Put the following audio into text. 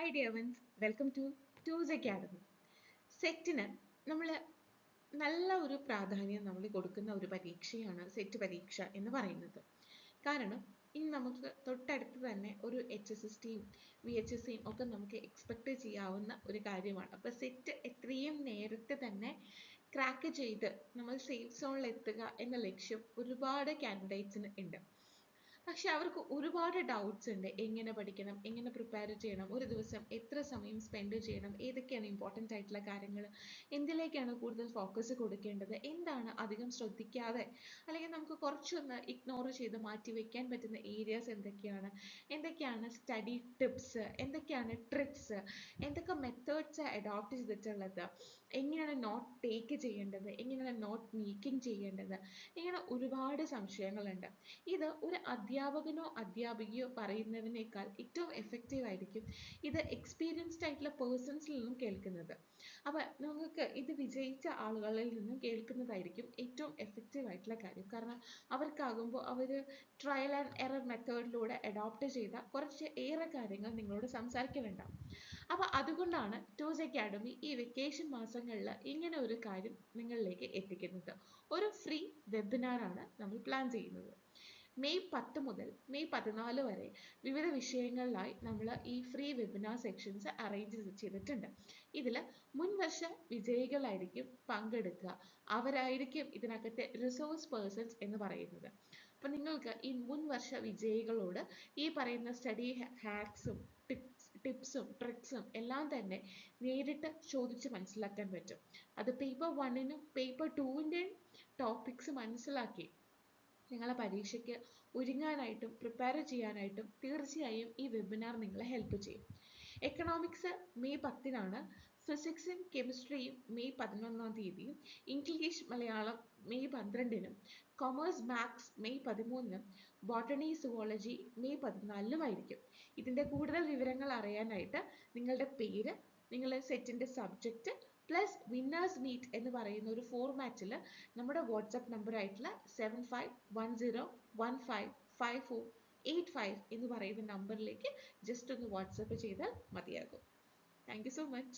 Hi dear ones, welcome to Tools Academy. സെറ്റിന് നമ്മൾ നല്ല ഒരു പ്രാധാന്യം നമ്മൾ കൊടുക്കുന്ന ഒരു പരീക്ഷയാണ് സെറ്റ് പരീക്ഷ എന്ന് പറയുന്നത്. കാരണം ഇനി നമുക്ക് തൊട്ടടുത്ത് തന്നെ ഒരു HSSTയും VHSCയും ഒക്കെ നമുക്ക് എക്സ്പെക്ട് ചെയ്യാവുന്ന ഒരു കാര്യമാണ്. അപ്പോൾ സെറ്റ് എത്രയും നേരത്തെ തന്നെ ക്രാക്ക് ചെയ്ത് നമ്മൾ സേഫ് സോണിൽ എത്തുക എന്ന ലക്ഷ്യം ഒരുപാട് കാൻഡിഡേറ്റ്സിന് ഉണ്ട്. പക്ഷെ അവർക്ക് ഒരുപാട് ഡൗട്ട്സ് ഉണ്ട്. എങ്ങനെ പഠിക്കണം, എങ്ങനെ പ്രിപ്പയർ ചെയ്യണം, ഒരു ദിവസം എത്ര സമയം സ്പെൻഡ് ചെയ്യണം, ഏതൊക്കെയാണ് ഇമ്പോർട്ടൻ്റ് ആയിട്ടുള്ള കാര്യങ്ങൾ, എന്തിലേക്കാണ് കൂടുതൽ ഫോക്കസ് കൊടുക്കേണ്ടത്, എന്താണ് അധികം ശ്രദ്ധിക്കാതെ അല്ലെങ്കിൽ നമുക്ക് കുറച്ചൊന്ന് ഇഗ്നോർ ചെയ്ത് മാറ്റി വെക്കാൻ പറ്റുന്ന ഏരിയാസ് എന്തൊക്കെയാണ് സ്റ്റഡി ടിപ്സ്, എന്തൊക്കെയാണ് ട്രിക്സ്, എന്തൊക്കെ മെത്തേഡ്സ് അഡോപ്റ്റ് ചെയ്തിട്ടുള്ളത്, എങ്ങനെയാണ് നോട്ട് ടേക്ക് ചെയ്യേണ്ടത്, എങ്ങനെയാണ് നോട്ട് മേക്കിംഗ് ചെയ്യേണ്ടത്, ഇങ്ങനെ ഒരുപാട് സംശയങ്ങളുണ്ട്. ഇത് ഒരു അധ്യാപകനോ അധ്യാപികയോ പറയുന്നതിനേക്കാൾ ഏറ്റവും എഫക്റ്റീവ് ആയിരിക്കും ഇത് എക്സ്പീരിയൻസ്ഡ് ആയിട്ടുള്ള പേഴ്സൺസിൽ നിന്നും കേൾക്കുന്നത്. അപ്പോൾ നിങ്ങൾക്ക് ഇത് വിജയിച്ച ആളുകളിൽ നിന്നും കേൾക്കുന്നതായിരിക്കും ഏറ്റവും എഫക്റ്റീവ് ആയിട്ടുള്ള കാര്യം. കാരണം അവർക്കാകുമ്പോൾ അവർ ട്രയൽ ആൻഡ് എറർ മെത്തേഡിലൂടെ അഡോപ്റ്റ് ചെയ്ത കുറച്ച് ഏറെ കാര്യങ്ങൾ നിങ്ങളോട് സംസാരിക്കലുണ്ടാവും. അപ്പോൾ അതുകൊണ്ടാണ് ടൂസ് അക്കാഡമി ഈ വെക്കേഷൻ മാസങ്ങളിൽ ഇങ്ങനെ ഒരു കാര്യം നിങ്ങളിലേക്ക് എത്തിക്കുന്നത്. ഒരു ഫ്രീ വെബിനാറാണ് നമ്മൾ പ്ലാൻ ചെയ്യുന്നത്. മെയ് 10 മുതൽ മെയ് 14 വരെ വിവിധ വിഷയങ്ങളിലായി നമ്മൾ ഈ ഫ്രീ വെബിനാർ സെക്ഷൻസ് അറേഞ്ച് ചെയ്തിട്ടുണ്ട്. ഇതിൽ മുൻവർഷ വിജയികളായിരിക്കും പങ്കെടുക്കുക. അവരായിരിക്കും ഇതിനകത്തെ റിസോഴ്സ് പേഴ്സൺസ് എന്ന് പറയുന്നത്. അപ്പം നിങ്ങൾക്ക് ഈ മുൻവർഷ വിജയികളോട് ഈ പറയുന്ന സ്റ്റഡി ഹാക്സും ടിപ്സും ട്രിക്സും എല്ലാം തന്നെ നേരിട്ട് ചോദിച്ച് മനസ്സിലാക്കാൻ പറ്റും. അത് പേപ്പർ 1നും പേപ്പർ 2ൻ്റെയും ടോപ്പിക്സ് മനസ്സിലാക്കി നിങ്ങളെ പരീക്ഷയ്ക്ക് ഒരുങ്ങാനായിട്ടും പ്രിപ്പയർ ചെയ്യാനായിട്ടും തീർച്ചയായും ഈ വെബിനാർ നിങ്ങളെ ഹെൽപ്പ് ചെയ്യും. എക്കണോമിക്സ് മെയ് 10-നാണ്, ഫിസിക്സും കെമിസ്ട്രിയും മെയ് 11-ാം തീയതിയും, ഇംഗ്ലീഷ് മലയാളം മെയ് 12-നും, കൊമേഴ്സ് മാത്സ് മെയ് 13-നും, ബോട്ടണി സുവോളജി മെയ് 14-നുമായിരിക്കും. ഇതിൻ്റെ കൂടുതൽ വിവരങ്ങൾ അറിയാനായിട്ട് നിങ്ങളുടെ പേര്, നിങ്ങളുടെ സെറ്റിൻ്റെ സബ്ജക്റ്റ് പ്ലസ് വിന്നേഴ്സ് മീറ്റ് എന്ന് പറയുന്ന ഒരു ഫോർമാറ്റിൽ നമ്മുടെ വാട്സപ്പ് നമ്പറായിട്ടുള്ള 7510155485 എന്ന് പറയുന്ന നമ്പറിലേക്ക് ജസ്റ്റ് ഒന്ന് വാട്സപ്പ് ചെയ്താൽ മതിയാകും. Thank you so much.